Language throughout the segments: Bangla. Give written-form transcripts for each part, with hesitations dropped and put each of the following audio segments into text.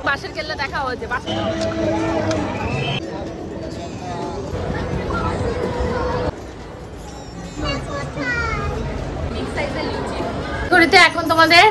বাসের কেল্লা দেখা হয়েছে ঘড়িতে এখন তোমাদের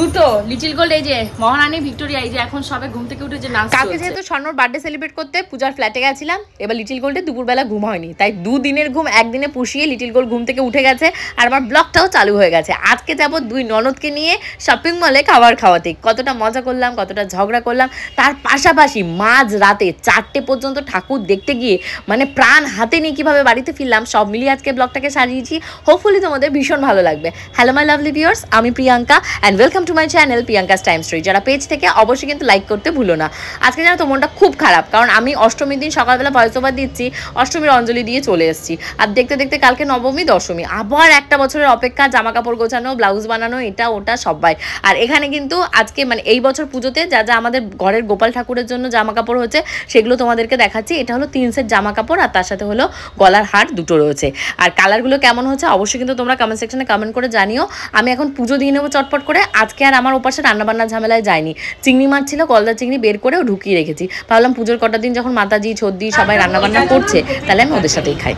দুটো লিটল গোল্ড, এই যে মহারানী ভিক্টোরিয়া, এই যে এখন সবে ঘুম থেকে উঠে যে নাচ। কালকে যেহেতু স্বর্ণর বার্থডে সেলিব্রেট করতে পূজার ফ্ল্যাটে গেছিলাম, এবার লিটল গোল্ডে দুপুরবেলা ঘুম হয়নি, তাই দুদিনের ঘুম একদিনে পুষিয়ে লিটল গোল্ড ঘুম থেকে উঠে গেছে আর আমার ব্লগটাও চালু হয়ে গেছে। আজকে যাব দুই ননদকে নিয়ে শপিং মলে খাবার খাওয়াতে। কতটা মজা করলাম, কতটা ঝগড়া করলাম, তার পাশাপাশি মাঝ রাতে 4টে পর্যন্ত ঠাকুর দেখতে গিয়ে মানে প্রাণ হাতে নিয়ে কিভাবে বাড়িতে ফিরলাম, সব মিলিয়ে আজকে ব্লগটাকে সাজিয়েছি। হোপফুলি তোমাদের ভীষণ ভালো লাগবে। হ্যালো মাই লাভলি ভিউয়ার্স, আমি Priyanka and welcome to my channel Priyanka's time story. যারা পেজ থেকে অবশ্যই কিন্তু লাইক করতে ভুলো না। আজকে জানো তো মনটা খুব খারাপ, কারণ আমি অষ্টমীর দিন সকালবেলা ভয়েস ওভার দিচ্ছি, অষ্টমীর অঞ্জলি দিয়ে চলে এসেছি, আর দেখতে দেখতে কালকে নবমী দশমী, আবার একটা বছরের অপেক্ষা, জামা কাপড় গোছানো, ব্লাউজ বানানো, এটা ওটা সবাই। আর এখানে কিন্তু আজকে মানে এই বছর পুজোতে যা যা আমাদের ঘরের গোপাল ঠাকুরের জন্য জামা কাপড় হচ্ছে সেগুলো তোমাদেরকে দেখাচ্ছি। এটা হলো 3 সেট জামা কাপড় আর তার সাথে হলো গলার হার দুটো রয়েছে। আর কালারগুলো কেমন হচ্ছে অবশ্যই কিন্তু তোমরা কমেন্ট সেকশনে কমেন্ট করে জানিও। আমি এখন পুজো দিয়ে নেবো চটপট করে। আজকে আর আমার ওপাশে রান্নাবান্না ঝামেলায় যায়নি, চিংড়ি মাছ ছিল, গলদা চিংড়ি বের করেও ঢুকিয়ে রেখেছি। ভাবলাম পুজোর কটা দিন যখন মাতাজি ছদ্দি সবাই রান্নাবান্না করছে তাহলে আমি ওদের সাথেই খাই।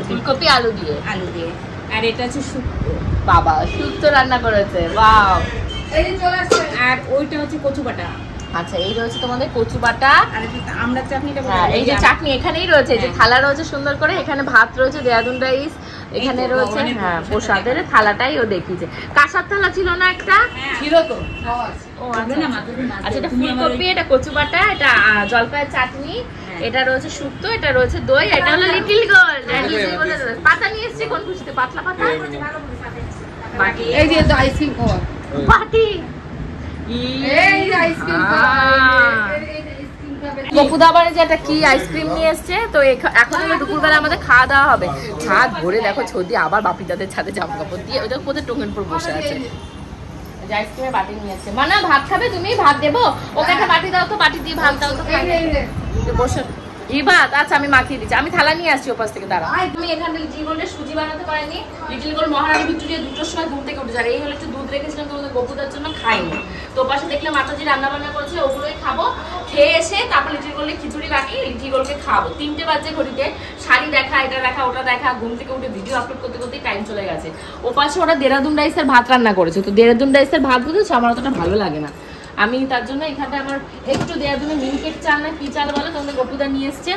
ফুলকপি আলু দিয়ে আর এটা হচ্ছে শুক্তো। বাবা শুক্তো রান্না করেছে, বাহ। আর ওইটা হচ্ছে কচু বাটা। আচ্ছা, এই রয়েছে তোমাদের কচু বাটা আর আমরা চাটনিটা, এই যে চাটনি এখানেই রয়েছে, যে থালা রয়েছে সুন্দর করে, এখানে ভাত রয়েছে, দেয়াদুন রাইস এখানে রয়েছে। হ্যাঁ, প্রসাদের থালাটাই ও দেখিয়েছে। কাঁসার থালা ছিল না একটা? ছিল তো। ও আচ্ছা, এটা ফুলকপি, এটা কচু বাটা, এটা জলপাইয়ের চাটনি, এটা রয়েছে শুক্তো, এটা রয়েছে দই, এটা হলো লিটল গোল্ড। পাতা নিয়ে এসেছি কোন খুশিতে, পাতলা পাতা। এই যে আইসক্রিম খাওয়া বাটি, গপুদা আবার যে একটা কি আইসক্রিম নিয়ে এসছে। তো এখন হলো দুপুরবেলা আমাদের খাওয়া দাওয়া হবে। ছাদ ভরে দেখো ছদি আবার বাপিদাদের ছাদে জামা কাপড় দিয়ে ওদের কোথায় টোকেন পর বসে আছে। আইসক্রিমের বাটি নিয়ে এসছে। মানা ভাত খাবে তুমি? ভাত দেবো ওকে, একটা বাটি দাও তো, বাটি দিয়ে ভাত দাও তো, বসে এই ভাত। আচ্ছা আমি মাখিয়ে দিচ্ছি, আমি থালা নিয়ে আসছি ওপাশ থেকে, দাঁড়া। আমি এখানে লিটল গোল্ডের সুজি বানাতে পারিনি। লিটল গোল্ড মহারানী ভিক্টোরিয়া 2টোর সময় ঘুম থেকে উঠে যায়। এই হলো একটু দুধ রেখেছিলাম তোমাদের গপুদার জন্য, খাইনি। তো ওপাশে দেখলাম মাতাজি রান্না বান্না করেছে, ওগুলোই খাবো। খেয়ে এসে তারপর লিটল গোল্ডের খিচুড়ি বানিয়ে লিটল গোল্ডকে খাবো। 3টে বাজে ঘড়িতে, শাড়ি দেখা, এটা দেখা, ওটা দেখা, ঘুম থেকে উঠে ভিডিও আপলোড করতে করতেই টাইম চলে গেছে। ওপাশে ওরা দেরাদুন রাইসের ভাত রান্না করেছে। তো দেরাদুন রাইসের ভাত বুঝেছো আমার অতটা ভালো লাগে না, আমি তার জন্য এখানটা আমার একটু দেরাদুনের মিনিকেট চাল না কি চাল বলে তোমাদের গপুদা নিয়ে এসছে,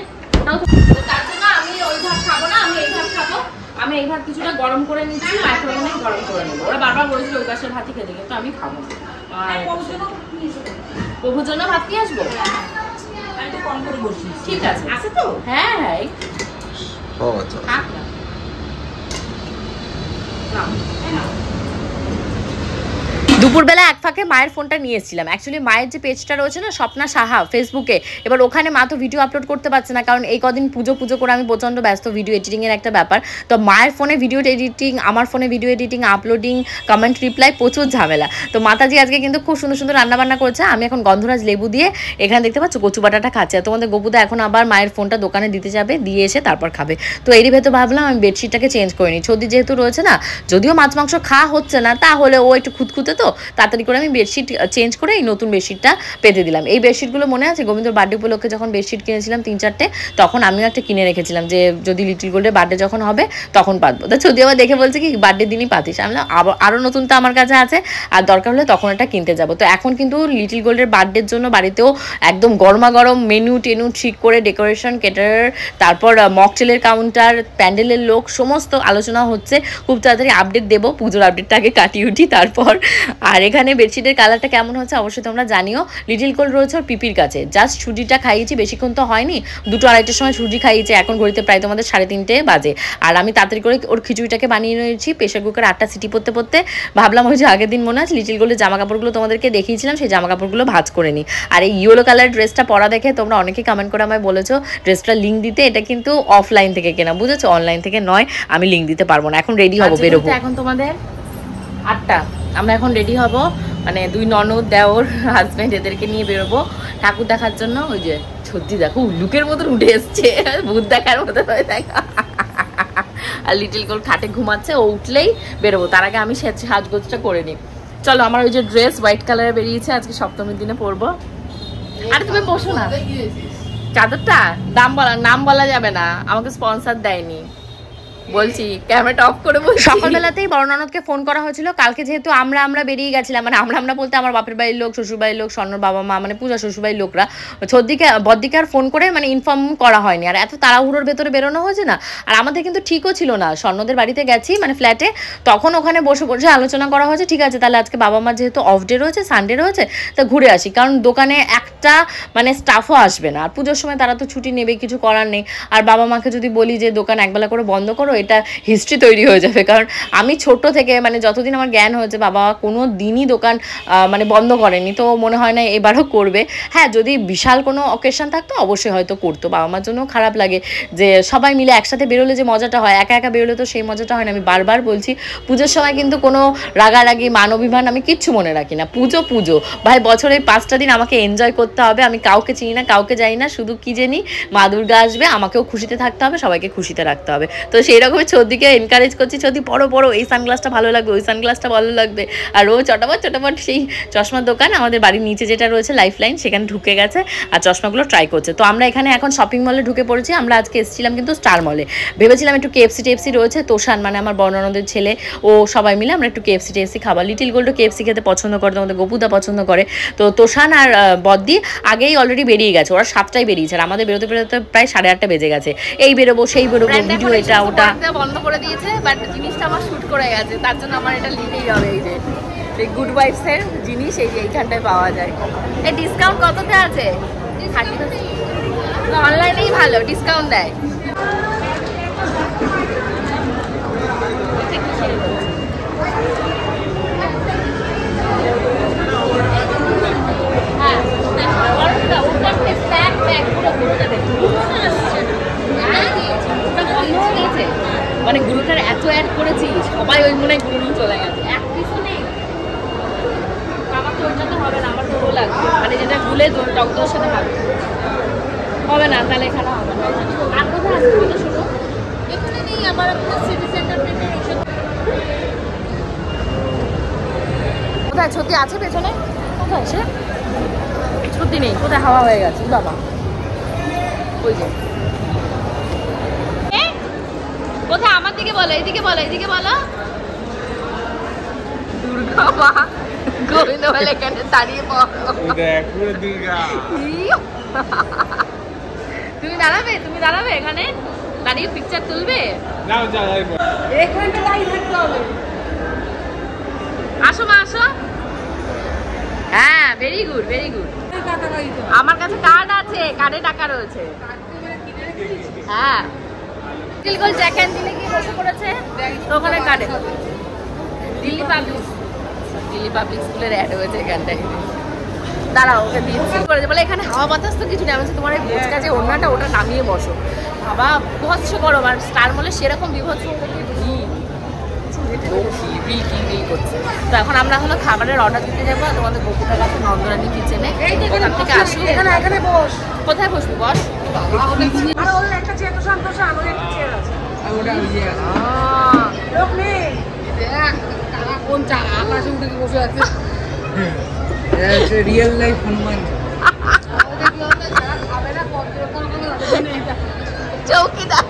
তার জন্য আমি ওই ভাত খাবো না, আমি এই ভাত খাবো। আমি এই ভাত কিছুটা গরম করে নিচ্ছি, মাইক্রোওভেনে গরম করে নেবো। ওরা বারবার বলেছিল ওই পাশের ভাতই খেতে, কিন্তু আমি খাবো না। প্রভুর জন্য ভাত নিয়ে আসবো, ঠিক আছে? আছে তো? হ্যাঁ হ্যাঁ, দুপুরবেলা এক ফাঁকে মায়ের ফোনটা নিয়ে এসেছিলাম। অ্যাকচুয়ালি মায়ের যে পেজটা রয়েছে না স্বপ্না সাহা ফেসবুকে, এবার ওখানে মা তো ভিডিও আপলোড করতে পারছে না, কারণ এই কদিন পুজো করে আমি প্রচণ্ড ব্যস্ত, ভিডিও এডিটিংয়ের একটা ব্যাপার। তো মায়ের ফোনে ভিডিও এডিটিং, আমার ফোনে video editing, uploading, comment reply, প্রচুর ঝামেলা। তো মাতাজি আজকে কিন্তু খুব সুন্দর সুন্দর রান্নাবান্না করেছে। আমি এখন গন্ধরাজ লেবু দিয়ে এখানে দেখতে পাচ্ছ কচু বাটাটা খাচ্ছে। আর তোমাদের গপুদা এখন আবার মায়ের ফোনটা দোকানে দিতে যাবে, দিয়ে এসে তারপর খাবে। তো এরই ভেতর ভাবলাম আমি বেডশিটটাকে চেঞ্জ করে নিই। ছদি যেহেতু রয়েছে না, যদিও মাছ মাংস খাওয়া হচ্ছে না, তাহলে ও একটু খুঁতখুঁতে, তো তাড়াতাড়ি করে আমি বেডশিট চেঞ্জ করে এই নতুন বেডশিটটা পেতে দিলাম। এই বেডশিটগুলো মনে আছে গোবিন্দর বার্থডে উপলক্ষে যখন বেডশিট কিনেছিলাম 3-4টে, তখন আমিও একটা কিনে রেখেছিলাম যে যদি লিটল গোল্ডের বার্থডে যখন হবে তখন পাতবো। তো যদি আবার দেখে বলছে কি বার্থডে দিনই পাতিস, আমি আবার আরও নতুন তো আমার কাছে আছে, আর দরকার হলে তখন এটা কিনতে যাবো। তো এখন কিন্তু লিটল গোল্ডের বার্থডের জন্য বাড়িতেও একদম গরমা গরম মেনু টেনু ঠিক করে, ডেকোরেশন, কেটারার, তারপর মকটেলের কাউন্টার, প্যান্ডেলের লোক, সমস্ত আলোচনা হচ্ছে। খুব তাড়াতাড়ি আপডেট দেবো, পুজোর আপডেটটা আগে কাটিয়ে উঠি তারপর। আর এখানে বেডশিটের কালারটা কেমন হচ্ছে অবশ্যই তোমরা জানিও। লিটল গোল্ড রয়েছে ওর পিপির কাছে, জাস্ট সুজিটা খাইয়েছি, বেশিক্ষণ তো হয়নি, 2-2:30টার সময় সুজি খাইয়েছে। এখন ঘড়িতে প্রায় তোমাদের 3:30 বাজে। আর আমি তাড়াতাড়ি করে ওর খিচুড়িটাকে বানিয়ে নিয়েছি প্রেশার কুকারে 8টা সিটি পড়তে পড়তে। ভাবলাম ওই যে আগের দিন মনে আছে লিটল গোল্ডের জামা কাপড়গুলো তোমাদেরকে দেখিয়েছিলাম, সেই জামা কাপড়গুলো ভাঁজ করে নিই। আর এই ইয়েলো কালার ড্রেসটা পরা দেখে তোমরা অনেকেই কমেন্ট করে আমায় বলেছো ড্রেসটার লিঙ্ক দিতে। এটা কিন্তু অফলাইন থেকে কেনা, বুঝেছো, অনলাইন থেকে নয়। আমি লিঙ্ক দিতে পারবো না। এখন রেডি হবো, বেরোবো। এখন তোমাদের 8টা, আমরা এখন রেডি হব, মানে দুই ননদ, দেওর, হাজব্যান্ড এদেরকে নিয়ে বেরোবো ঠাকুর দেখার জন্য। ওই যে ছদ্দি দেখো উল্লুকের মতন উঠে এসছে, ভূত দেখার মতো হয়ে দেখা। আর লিটিল গোল খাটে ঘুমাচ্ছে, ও উঠলেই বেরোবো। তার আগে আমি সাজগোজটা করে নিই। চলো, আমার ওই যে ড্রেস হোয়াইট কালারে বেরিয়েছে, আজকে সপ্তমীর দিনে পরবো। আরে তুমি বসো না। চাদরটা নাম বলা যাবে না, আমাকে স্পন্সর দেয়নি বলছি, ক্যামেরাটা অফ করে বলছি। সকালবেলাতেই বড় ননদকে ফোন করা হয়েছিল। কালকে যেহেতু আমরা বেরিয়ে গেছিলাম, মানে আমরা বলতে আমার বাপের বাড়ির লোক, শ্বশুর বাড়ির লোক, স্বর্ণর বাবা মা, মানে পূজা শ্বশুর বাড়ির লোকরা, বদ্দিকে আর ফোন করে মানে ইনফর্ম করা হয়নি। আর এত তাড়াহুড়োর ভেতরে বেরোনো হয়েছে না। আর আমাদের কিন্তু ঠিকও ছিল না, স্বর্ণদের বাড়িতে গেছি মানে ফ্ল্যাটে, তখন ওখানে বসে আলোচনা করা হয়েছে, ঠিক আছে তাহলে আজকে বাবা মা যেহেতু অফ ডে রয়েছে, সানডে রয়েছে, তা ঘুরে আসি, কারণ দোকানে একটা মানে স্টাফও আসবে না। আর পুজোর সময় তারা তো ছুটি নেবে, কিছু করার নেই। আর বাবা মাকে যদি বলি যে দোকান একবেলা করে বন্ধ করো, এটা হিস্ট্রি তৈরি হয়ে যাবে। কারণ আমি ছোট থেকে মানে যতদিন আমার জ্ঞান হয়েছে, বাবা কোনো দিনই দোকান মানে বন্ধ করেনি, তো মনে হয় না এবারও করবে। হ্যাঁ, যদি বিশাল কোনো অকেশন থাকতো অবশ্যই হয়তো করতো। বাবা মার জন্য খারাপ লাগে যে সবাই মিলে একসাথে বেরোলে যে মজাটা হয়, একা একা বেরোলে তো সেই মজাটা হয় না। আমি বারবার বলছি, পুজোর সময় কিন্তু কোনো রাগারাগি মান অভিমান আমি কিচ্ছু মনে রাখি না। পুজো ভাই, বছরের 5টা দিন আমাকে এনজয় করতে হবে। আমি কাউকে চিনি না, কাউকে জানি না, শুধু কি জানি মা দুর্গা আসবে, আমাকেও খুশিতে থাকতে হবে, সবাইকে খুশিতে রাখতে হবে। তো সেই রকমই ছদিকে এনকারেজ করছি, ছদি পড়ো, এই সানগ্লাসটা ভালো লাগবে, ওই সানগ্লাসটা ভালো লাগবে। আর ও চটাপট সেই চশমার দোকান আমাদের বাড়ির নিচে যেটা রয়েছে লাইফ লাইন, সেখানে ঢুকে গেছে আর চশমাগুলো ট্রাই করছে। তো আমরা এখানে এখন শপিং মলে ঢুকে পড়েছি। আমরা আজকে এসেছিলাম কিন্তু স্টার মলে, ভেবেছিলাম একটু কেএফসি রয়েছে। তোষান মানে আমার বর্ণনদের ছেলে, ও সবাই মিলে আমরা একটু কেএফসি খাবার। লিটিল গোল্ডও কেএফসি খেতে পছন্দ করে, তোমাদের গোপুদা পছন্দ করে। তো তোষান আর বদ্দি আগেই অলরেডি বেরিয়ে গেছে, ওরা 7টায় বেরিয়েছে, আর আমাদের বেরোতে প্রায় 8:30 বেজে গেছে। এই বেরোবো সেই বেরোবো, ভিডিও এটা ওটা বন্ধ করে দিয়েছে, বাট জিনিসটা আমার শুট করে গেছে, তার জন্য আমার এটা নিতেই হবে। এই যে এই গুড ওয়াইফসের জিনিস এইখানটায় পাওয়া যায়। এই ডিসকাউন্ট কততে আছে? 30। অনলাইনেই ভালো ডিসকাউন্ট দেয়। মানে গুলোটার এত অ্যাড করেছি, সবাই ওই মনে গুলো নিয়ে চলে গেছে, এক পিসও নেই। আমার তো ওইটা তো হবে না, আমার তো ওগুলো লাগবে, মানে যেটা গুলে টকদোর সাথে হবে না, তাহলে এখানে হবে না। আর কোথায় আসবে বলে শুনো, এখানে নেই। আমার সিটি সেন্টার কোথায় ছতি আছে পেছনে? কোথায় সে? ছতি নেই, কোথায় হাওয়া হয়ে গেছে বাবা। ওই যে কোথায়? আমার দিকে বলো, এইদিকে বলো, এইদিকে বলো। দুর্গা মা গোবিন্দ বলে এখানে দাঁড়িয়ে পড়ো। তুমি দাঁড়াবে এখানে দাঁড়িয়ে পিকচার তুলবে? আসো মা, আসো। হ্যাঁ, ভেরি গুড। আমার কাছে কার্ড আছে, কার্ডে টাকা রয়েছে। হ্যাঁ, জ্যাক অ্যান্ড দিলে গিয়ে বসে পড়েছে ওখানে কার্ডে। দিল্লি পাবলিক স্কুলের অ্যাড হয়েছে এখানটায়। দাঁড়াও, ওকে দিচ্ছি করেছে, বলে এখানে হাওয়া বাতাস তো কিছু নেই। আমি তোমার এই ভোজকা যে ওড়নাটা, ওটা নামিয়ে বসো। বাবা বিভৎস গরম, আর স্টার মলে সেরকম বিভৎস ভিড় করছে। তো এখন আমরা হলো খাবারের অর্ডার দিতে যাবো তোমাদের গোপুটার কাছে, নন্দরানী কিচেনে। ওখান থেকে আসি, এখানে বস। কোথায় বসবি? বস। রিয়েল লাইফ হনুমান চৌকিদার।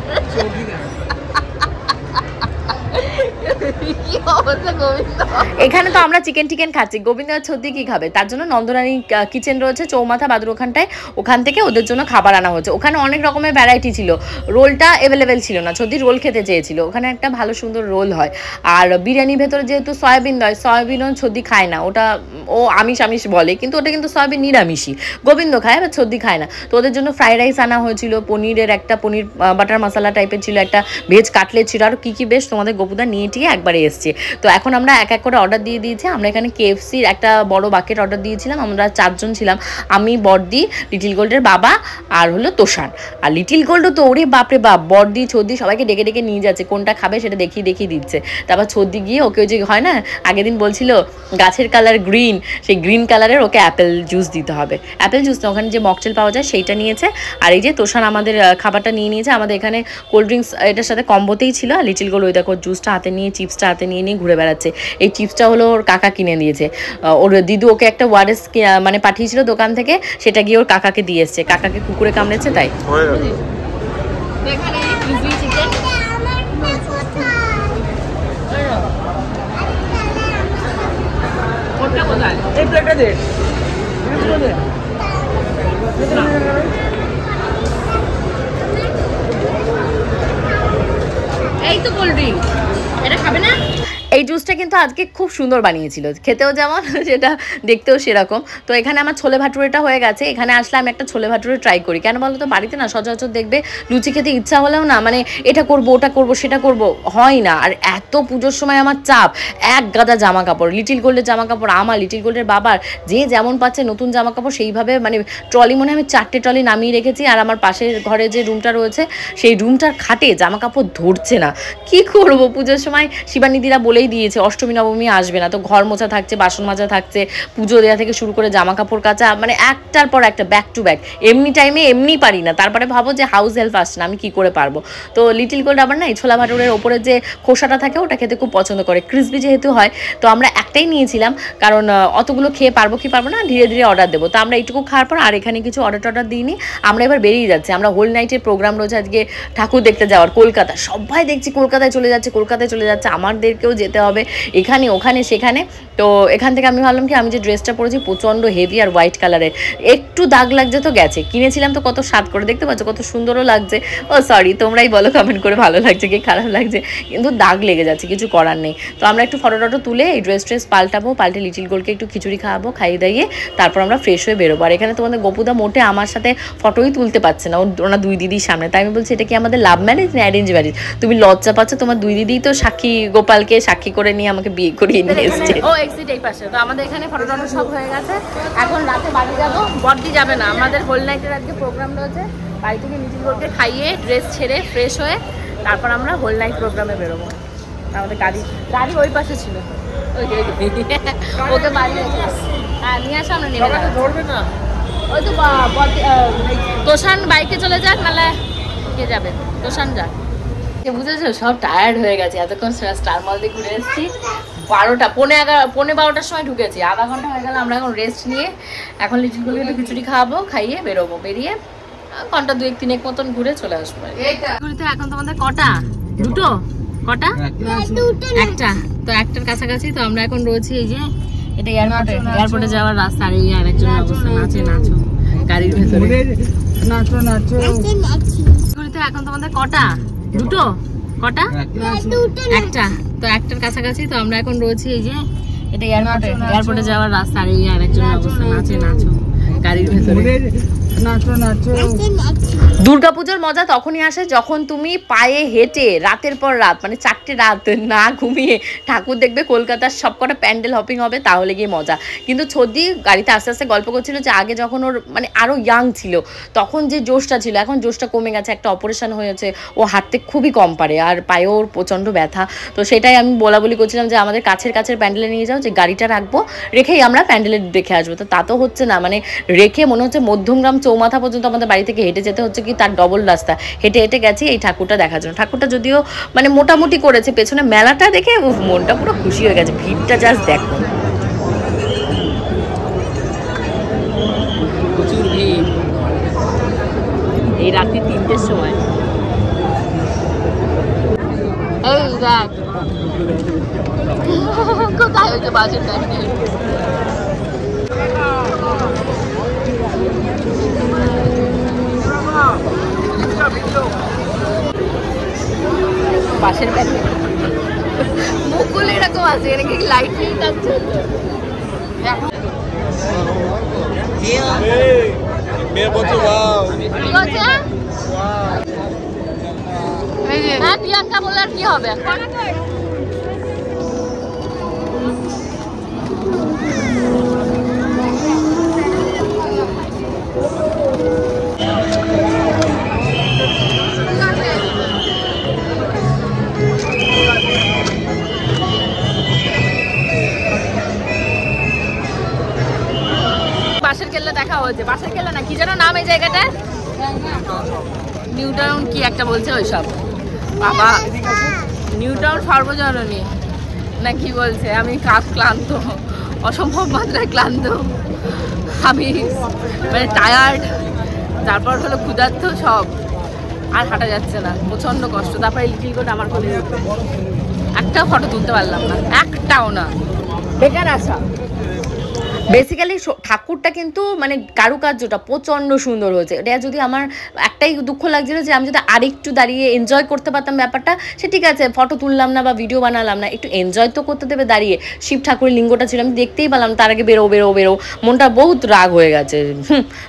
এখানে তো আমরা চিকেন খাচ্ছি, গোবিন্দ আর ছদ্দি কি খাবে? তার জন্য নন্দরানী কিচেন রয়েছে চৌমাথা বাদুর ওখানটায়, ওখান থেকে ওদের জন্য খাবার আনা হয়েছে। ওখানে অনেক রকমের ভ্যারাইটি ছিল, রোলটা অ্যাভেলেবেল ছিল না, ছদ্দি রোল খেতে চেয়েছিল। ওখানে একটা ভালো সুন্দর রোল হয়। আর বিরিয়ানির ভেতরে যেহেতু সয়াবিন দেয়, সয়াবিনও ছদ্দি খায় না, ওটা ও আমিষ বলে, কিন্তু ওটা কিন্তু সয়াবিন নিরামিষই। গোবিন্দ খায়, বা ছদ্দি খায় না। তো ওদের জন্য ফ্রাইড রাইস আনা হয়েছিল, পনির বাটার মশলা টাইপের ছিল, একটা ভেজ কাটলেট ছিল, আর কি বেশ তোমাদের গোপুদা নিয়ে টিয়ে একবারে এসছে। তো এখন আমরা এক এক করে অর্ডার দিয়ে দিয়েছি। আমরা এখানে KFCর একটা বড় বাকেট অর্ডার দিয়েছিলাম, আমরা 4 জন ছিলাম, আমি, বড়দি, লিটিল গোল্ডের বাবা আর হলো তোষান। আর লিটিল গোল্ডও তো ওরে বাপরে বাপ, বড়দি ছদ্দি সবাইকে ডেকে ডেকে নিয়ে যাচ্ছে, কোনটা খাবে সেটা দেখিয়ে দেখিয়ে দিচ্ছে। তারপর ছদ্দি গিয়ে ওকে ওই যে হয় না আগের দিন বলছিল গাছের কালার গ্রিন, সেই গ্রিন কালারের ওকে অ্যাপেল জুস দিতে হবে, অ্যাপেল জুস না ওখানে যে মকটেল পাওয়া যায় সেইটা নিয়েছে। আর এই যে তোষান আমাদের খাবারটা নিয়ে নিয়েছে, আমাদের এখানে কোল্ড ড্রিঙ্কস এটার সাথে কম্বোতেই ছিল। আর লিটিল গোল্ড ওই দেখো জুসটা হাতে নিয়ে চিপসটা হাতে নিয়ে নিয়ে ঘুরে বেড়াচ্ছে। এই চিপসটা হলো ওর কাকা কিনে দিয়েছে, ওর দিদু ওকে একটা ওয়ারেস মানে পাঠিয়েছিল দোকান থেকে, সেটা গিয়ে ওর কাকাকে দিয়ে এসছে, কাকাকে কুকুরে কামড়েছে তাই। এখানে ক্রিসপি চিকেন, কোনটা কোথায় এই প্লেটটা দে, এই তো কোল্ড ড্রিঙ্ক, এটা খাবে না? এই জুসটা কিন্তু আজকে খুব সুন্দর বানিয়েছিল, খেতেও যেমন সেটা দেখতেও সেরকম। তো এখানে আমার ছোলে ভাটুরেটা হয়ে গেছে, এখানে আসলে আমি একটা ছোলে ভাটুরে ট্রাই করি। কেন বলো তো, বাড়িতে না সচরাচর দেখবে লুচি খেতে ইচ্ছা হলেও না মানে এটা করবো ওটা করবো সেটা করবো হয় না। আর এত পুজোর সময় আমার চাপ, এক গাদা জামা কাপড়, লিটিল গোল্ডের জামা কাপড়, আমার লিটিল গোল্ডের বাবার, যে যেমন পাচ্ছে নতুন জামা কাপড় সেইভাবে মানে ট্রলি মনে আমি 4টে ট্রলি নামিয়ে রেখেছি। আর আমার পাশের ঘরে যে রুমটা রয়েছে সেই রুমটার খাটে জামা কাপড় ধরছে না, কি করবো? পুজোর সময় শিবানীদিরা বলেই দিয়েছে অষ্টমী নবমী আসবে না, তো ঘর মোছা থাকছে, বাসন মাজা থাকছে, পুজো দেওয়া থেকে শুরু করে জামা কাপড় কাচা, মানে একটার পর একটা ব্যাক টু ব্যাক। এমনি টাইমে এমনি পারি না, তারপরে ভাবো যে হাউস হেল্প আসছে না, আমি কি করে পারবো? তো লিটিল গোল্ড আবার না এই ছোলা ভাটুরের ওপরে যে খোসাটা থাকে ওটা খেতে খুব পছন্দ করে, ক্রিসপি যেহেতু হয়। তো আমরা একটাই নিয়েছিলাম, কারণ অতগুলো খেয়ে পারবো কি পারবো না, ধীরে ধীরে অর্ডার দেবো। তো আমরা এইটুকু খাওয়ার পর আর এখানে কিছু অর্ডার দিইনি, আমরা এবার বেরিয়ে যাচ্ছি। আমরা হোল নাইটের প্রোগ্রাম রয়েছে আজকে ঠাকুর দেখতে যাওয়ার, কলকাতা। সবাই দেখছি কলকাতায় চলে যাচ্ছে, কলকাতায় চলে যাচ্ছে, আমাদেরকেও যেতে হবে এখানে ওখানে সেখানে। তো এখান থেকে আমি ভাবলাম কি আমি যে ড্রেসটা পরেছি প্রচণ্ড হেভি আর হোয়াইট কালারের, একটু দাগ লাগছে তো গেছে, কিনেছিলাম তো কত স্বাদ করে, দেখতে পাচ্ছ কত সুন্দরও লাগছে। ও সরি, তোমরাই বলো কমেন্ট করে ভালো লাগছে কি খারাপ লাগছে, কিন্তু দাগ লেগে যাচ্ছে, কিছু করার নেই। তো আমরা একটু ফটো টটো তুলে এই ড্রেস পাল্টাবো, পাল্টে লিটিল গোল্ডকে একটু খিচুড়ি খাওয়াবো, খাইয়ে দাইয়ে তারপর আমরা ফ্রেশ হয়ে বেরোবো। আর এখানে তোমাদের গোপুদা মোটে আমার সাথে ফটোই তুলতে পারছে না, ওনার দুই দিদির সামনে। তাই আমি বলছি এটা কি আমাদের লাভ ম্যারেজ না অ্যারেঞ্জ ম্যারেজ? তুমি লজ্জা পাচ্ছ, তোমার দুই দিদি তো সাক্ষী গোপালকে সাক্ষী করে নিয়ে আমাকে বিয়ে করিয়ে নিয়ে এসছে। ও এক্সিট এই পাশে। তো আমাদের এখানে ফটো টটো সব হয়ে গেছে, এখন রাতে বাড়ি যাবো। বড়দি যাবে না, আমাদের হোল নাইটের আজকে প্রোগ্রাম রয়েছে, বাড়ি থেকে লিটিল গোল্ডকে খাইয়ে ড্রেস ছেড়ে ফ্রেশ হয়ে তারপর আমরা হোল নাইট প্রোগ্রামে বেরোবো। আমাদের গাড়ি ওই পাশে ছিল, ওকে বাড়ি হ্যাঁ নিয়ে আসো, আমরা নেমে ধরবে না। ওই তো তোষান বাইকে চলে যাক, নাহলে কে যাবে? তোষান যাক। বুঝেছো, সব টায়ার্ড হয়ে গেছে, এতক্ষণ স্টার মল দিয়ে ঘুরে এসেছি। 12টা পৌনে 12টার সময় ঢুকেছি, আধা ঘন্টা হয়ে গেল। আমরা এখন রেস্ট নিয়ে এখন লিটিল গোল্ডকে একটু খিচুড়ি খাওয়াবো, খাইয়ে বেরোবো, বেরিয়ে ঘন্টা 2-3 মতন ঘুরে চলে আসবো। এখন তোমাদের কটা? দুটো? কটা? একটা। তো একটার কাছাকাছি। তো আমরা এখন রয়েছি এই যে এটা এয়ারপোর্টে যাওয়ার রাস্তা। আর এই আরেকজনের অবস্থা নাচে, নাচো গাড়ির ভেতরে, নাচো নাচো। এখন তোমাদের কটা? দুটো? কটা? একটা। তো একটার কাছাকাছি। তো আমরা এখন রয়েছি এই যে এটা এয়ারপোর্টে যাওয়ার রাস্তা। আর এই আরেকজনের অবস্থা নাচে, নাচো গাড়ির ভেতরে, নাচো নাচো। দুর্গাপুজোর মজা তখনই আসে যখন তুমি পায়ে হেঁটে রাতের পর রাত, মানে 4টে রাত না ঘুমিয়ে ঠাকুর দেখবে, কলকাতার সবকটা প্যান্ডেল হপিং হবে, তাহলে গিয়ে মজা। কিন্তু ছদ্দি গাড়িতে আস্তে আস্তে গল্প করছিল যে আগে যখন ওর মানে আরও ইয়াং ছিল তখন যে জোশটা ছিল, এখন জোশটা কমে গেছে, একটা অপারেশন হয়েছে, ও হাঁটতে খুবই কম পারে আর পায়ে ওর প্রচণ্ড ব্যথা। তো সেটাই আমি বলি করছিলাম যে আমাদের কাছের প্যান্ডেলে নিয়ে যাও, যে গাড়িটা রাখবো, রেখেই আমরা প্যান্ডেলে দেখে আসবো। তো তা তো হচ্ছে না, মানে রেখে মনে হচ্ছে মধ্যমগ্রাম চৌমাথা পর্যন্ত আমাদের বাড়ি থেকে হেঁটে যেতে হচ্ছে, কি তার ডবল রাস্তা, হেঁটে হেঁটে গেছি এই ঠাকুরটা দেখার জন্য। ঠাকুরটা যদিও মানে মোটামুটি করেছে, পেছনে মেলাটা দেখে মনটা পুরো খুশি হয়ে গেছে। ভিড়টা জাস্ট দেখো, প্রচুর ভিড় এই রাত্রি 3টের সময়। এই দেখ কোথায় হয়েছে বাসের প্যান্ডেল। বাসের প্যান্ডেল মুকুল এরকম আছে, এরকম লাইট নেই থাকছে। হ্যাঁ প্রিয়াঙ্কা বলে আর কি হবে, হচ্ছে বাসায় গেলে না, কি যেন নাম এই জায়গাটা, নিউ টাউন কি একটা বলছে ওইসব, বাবা নিউ টাউন সর্বজননী না কি বলছে। আমি ক্লান্ত, অসম্ভব মাত্রায় ক্লান্ত আমি, মানে টায়ার্ড, তারপর হলো ক্ষুধার্ত, সব আর হাঁটা যাচ্ছে না, প্রচন্ড কষ্ট। তারপরে লিটিল গোট আমার কোলে, একটা ফটো তুলতে পারলাম না, একটাও না, বেকার আসা। বেসিক্যালি ঠাকুরটা কিন্তু মানে কারুকার্যটা প্রচণ্ড সুন্দর হয়েছে। এটা যদি আমার একটাই দুঃখ লাগছিল যে আমি যদি আরেকটু দাঁড়িয়ে এনজয় করতে পারতাম ব্যাপারটা, সে ঠিক আছে ফটো তুললাম না বা ভিডিও বানালাম না, একটু এনজয় তো করতে দেবে দাঁড়িয়ে। শিব ঠাকুরের লিঙ্গটা ছিল, আমি দেখতেই পেলাম, তার আগে বেরো, মনটা বহুত রাগ হয়ে গেছে।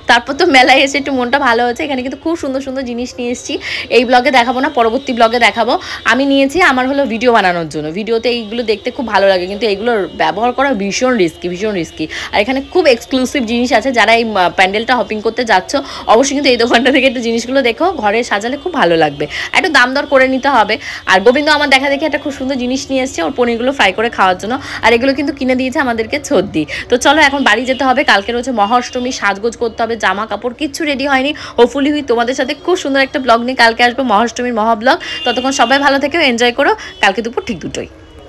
তারপর তো মেলায় এসে একটু মনটা ভালো হয়েছে। এখানে কিন্তু খুব সুন্দর সুন্দর জিনিস নিয়ে এসেছি, এই ব্লগে দেখাবো না, পরবর্তী ব্লগে দেখাবো। আমি নিয়েছি আমার হলো ভিডিও বানানোর জন্য, ভিডিওতে এইগুলো দেখতে খুব ভালো লাগে, কিন্তু এইগুলোর ব্যবহার করা ভীষণ রিস্কি। আর এখানে খুব এক্সক্লুসিভ জিনিস আছে। যারা এই প্যান্ডেলটা হপিং করতে যাচ্ছ অবশ্যই কিন্তু এই দোকানটা থেকে একটু জিনিসগুলো দেখো, ঘরে সাজালে খুব ভালো লাগবে, একটু দাম দর করে নিতে হবে। আর গোবিন্দ আমার দেখা দেখে একটা খুব সুন্দর জিনিস নিয়ে এসেছে, ওর পনিরগুলো ফ্রাই করে খাওয়ার জন্য, আর এগুলো কিন্তু কিনে দিয়েছে আমাদেরকে ছদ্দি। তো চলো এখন বাড়ি যেতে হবে, কালকে রয়েছে মহাষ্টমী, সাজগোজ করতে হবে, জামা কাপড় কিচ্ছু রেডি হয়নি। হোপফুলি তোমাদের সাথে খুব সুন্দর একটা ব্লগ নিয়ে কালকে আসবো, মহাষ্টমীর মহাব্লগ। ততক্ষণ সবাই ভালো থেকেও, এনজয় করো, কালকে দুপুর ঠিক 2টোয়।